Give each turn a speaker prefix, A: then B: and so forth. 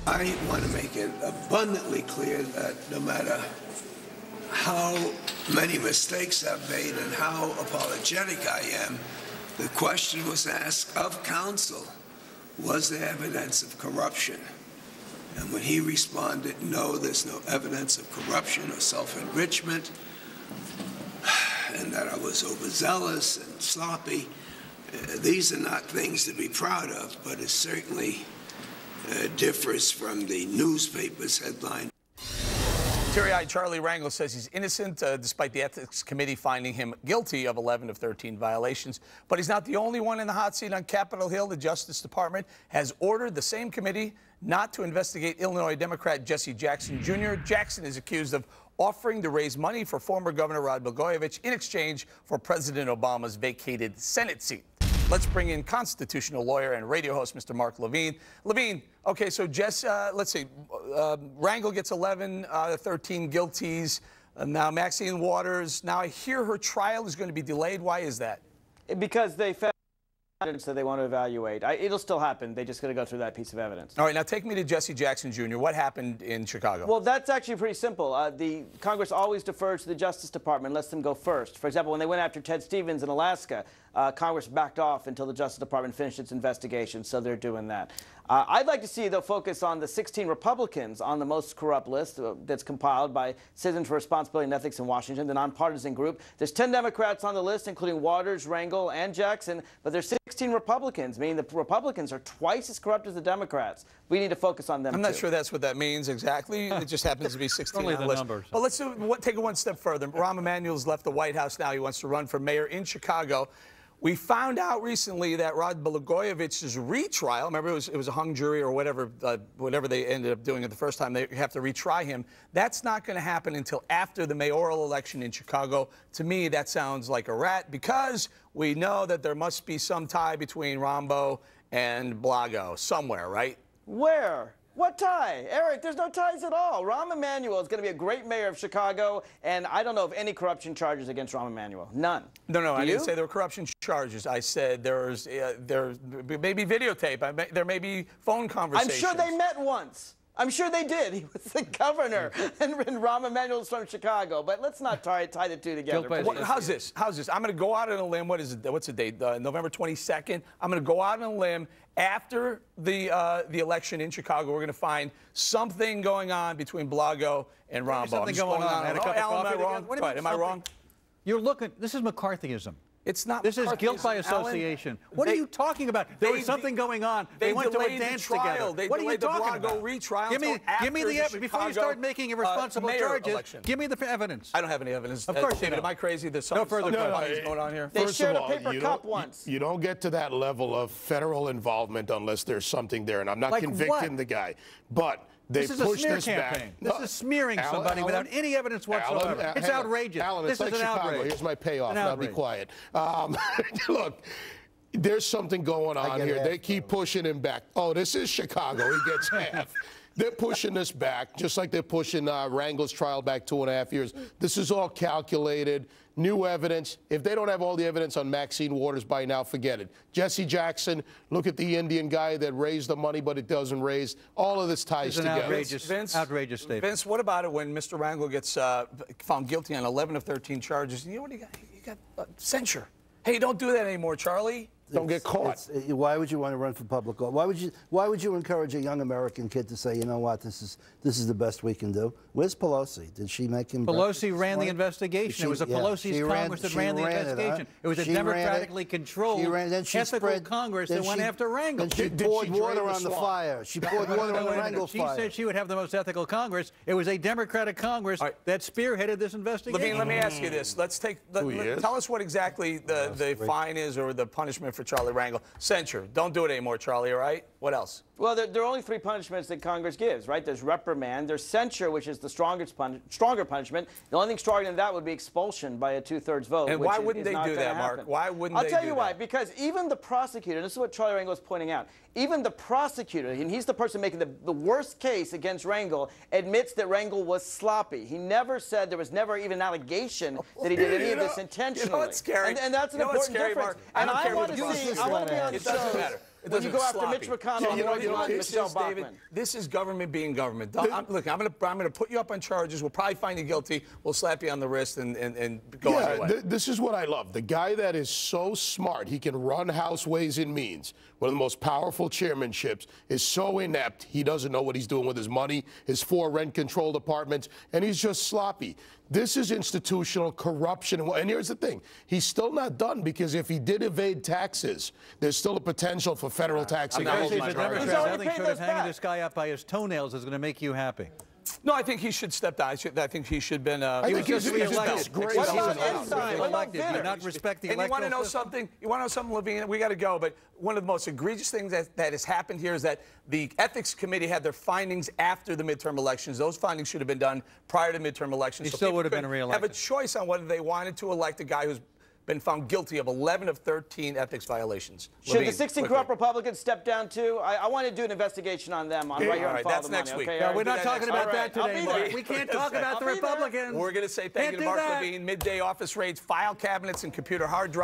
A: I want to make it abundantly clear that no matter how many mistakes I've made and how apologetic I am, the question was asked of counsel, was there evidence of corruption? And when he responded, no, there's no evidence of corruption or self-enrichment, and that I was overzealous and sloppy, these are not things to be proud of, but it certainly differs from the newspaper's headline.
B: Teary-eyed Charlie Rangel says he's innocent, despite the Ethics Committee finding him guilty of 11 of 13 violations. But he's not the only one in the hot seat on Capitol Hill. The Justice Department has ordered the same committee not to investigate Illinois Democrat Jesse Jackson Jr. Jackson is accused of offering to raise money for former Governor Rod Blagojevich in exchange for President Obama's vacated Senate seat. Let's bring in constitutional lawyer and radio host, Mr. Mark Levine. Levine, okay, so let's see, Rangel gets 11 out of 13 guilties. Now Maxine Waters, now I hear her trial is going to be delayed. Why is that?
C: Because they found evidence that they want to evaluate. It'll still happen. They're just going to go through that piece of evidence.
B: All right, now take me to Jesse Jackson Jr. What happened in Chicago?
C: Well, that's actually pretty simple. The Congress always defers to the Justice Department and lets them go first. For example, when they went after Ted Stevens in Alaska, Congress backed off until the Justice Department finished its investigation, so they're doing that. I'd like to see the focus on the 16 Republicans on the most corrupt list that's compiled by Citizens for Responsibility and Ethics in Washington, the nonpartisan group. There's 10 Democrats on the list, including Waters, Rangel, and Jackson, but there's 16 Republicans, meaning the Republicans are twice as corrupt as the Democrats. We need to focus on them,
B: I'm not sure that's what that means exactly. It just happens to be 16 on the list.
D: Numbers.
B: But let's take it one step further. Rahm Emanuel's left the White House now. He wants to run for mayor in Chicago. We found out recently that Rod Blagojevich's retrial, remember it was a hung jury or whatever they ended up doing it the first time, they have to retry him. That's not going to happen until after the mayoral election in Chicago. To me, that sounds like a rat because we know that there must be some tie between Rambo and Blago somewhere, right?
C: Where? What tie? Eric, there's no ties at all. Rahm Emanuel is going to be a great mayor of Chicago, and I don't know of any corruption charges against Rahm Emanuel. None.
B: No, I didn't say there were corruption charges. I said there may be videotape. There may be phone conversations.
C: I'm sure they met once. I'm sure they did. He was the governor, and Rahm Emanuel's from Chicago. But let's not tie the two together.
B: How's this? I'm going to go out on a limb. What's the date? November 22nd. I'm going to go out on a limb. After the election in Chicago, we're going to find something going on between Blago and Rambo.
D: Something going on.
B: Am I wrong? Am I wrong?
D: You're looking. This is McCarthyism.
B: It's not.
D: This is guilt by association. What are you talking about? There was something going on. They went to a dance together.
B: What are you talking about? Retrial.
D: Give me the evidence before you start making irresponsible charges. Give me the evidence.
B: I don't have any evidence.
D: Of course,
B: David, am I crazy? There's something going on here.
C: They shared a paper cup once.
E: You don't get to that level of federal involvement unless there's something there, and I'm not convicting the guy, but. They
D: this is a smear campaign. This is smearing somebody without any evidence whatsoever. It's outrageous.
E: Alan,
D: this is an outrage.
E: Here's my payoff. Now be quiet. Look, there's something going on here. They keep pushing him back. Oh, this is Chicago. He gets half. They're pushing this back, just like they're pushing Rangel's trial back 2.5 years. This is all calculated, new evidence. If they don't have all the evidence on Maxine Waters by now, forget it. Jesse Jackson, look at the Indian guy that raised the money, but it doesn't raise. All of this ties together.
D: Outrageous statement.
B: Vince, what about it when Mr. Rangel gets found guilty on 11 of 13 charges? You know what you got censure. Hey, don't do that anymore, Charlie.
E: Don't get caught.
F: Why would you want to run for public office? Why would you encourage a young American kid to say, you know what, this is the best we can do? Where's Pelosi? Did she make him?
D: Pelosi ran the investigation. It was Pelosi's Congress that ran the investigation. It was a democratically controlled, ethical Congress that went after Rangel.
F: Then she poured water on the fire. She poured water on the Rangel fire.
D: She said she would have the most ethical Congress. It was a Democratic Congress that spearheaded this investigation.
B: Levine, let me ask you this. Tell us what exactly the fine is or the punishment for Charlie Rangel. Censure. Don't do it anymore, Charlie, all right? What else?
C: Well, there are only 3 punishments that Congress gives, right? There's reprimand, there's censure, which is the stronger punishment. The only thing stronger than that would be expulsion by a 2/3 vote.
B: And why wouldn't they do that, Mark? Why wouldn't they do that?
C: I'll tell you why. Because even the prosecutor, and this is what Charlie Rangel was pointing out, even the prosecutor, and he's the person making the worst case against Rangel, admits that Rangel was sloppy. He never said, there was never even an allegation that he did any of this intentionally.
B: You know what's scary?
C: And that's an important difference.
B: Mark?
C: And I want to be on the
B: It doesn't matter.
C: when you go after Mitch McConnell, Michelle
B: David,
C: Bachmann.
B: this is government being government. Look, I'm going to put you up on charges. We'll probably find you guilty. We'll slap you on the wrist and go on your way.
E: This is what I love. The guy that is so smart, he can run House Ways and Means, one of the most powerful chairmanships, is so inept, he doesn't know what he's doing with his money, his 4 rent control departments, and he's just sloppy. This is institutional corruption. And here's the thing. He's still not done, because if he did evade taxes, there's still a potential for federal taxation.
D: I think short of hanging this guy up by his toenails is going to make you happy.
B: No, I think he should step down. I think he should have been.
D: He was just reelected.
C: You're
D: not respecting.
B: And you want to know something? You want to know something, Levine? We got to go. But one of the most egregious things that has happened here is that the Ethics Committee had their findings after the midterm elections. Those findings should have been done prior to midterm elections.
D: He still would have been reelected.
B: Have a choice on whether they wanted to elect a guy who's been found guilty of 11 of 13 ethics violations.
C: Should Levine, the 16 corrupt Republicans step down too? I want to do an investigation on them. Right here on
B: that's next week.
C: Okay,
D: no, we're not talking about that today. We can't talk about the Republicans.
B: We're going to say thank you to Mark Levine. Midday office raids, file cabinets, and computer hard drives.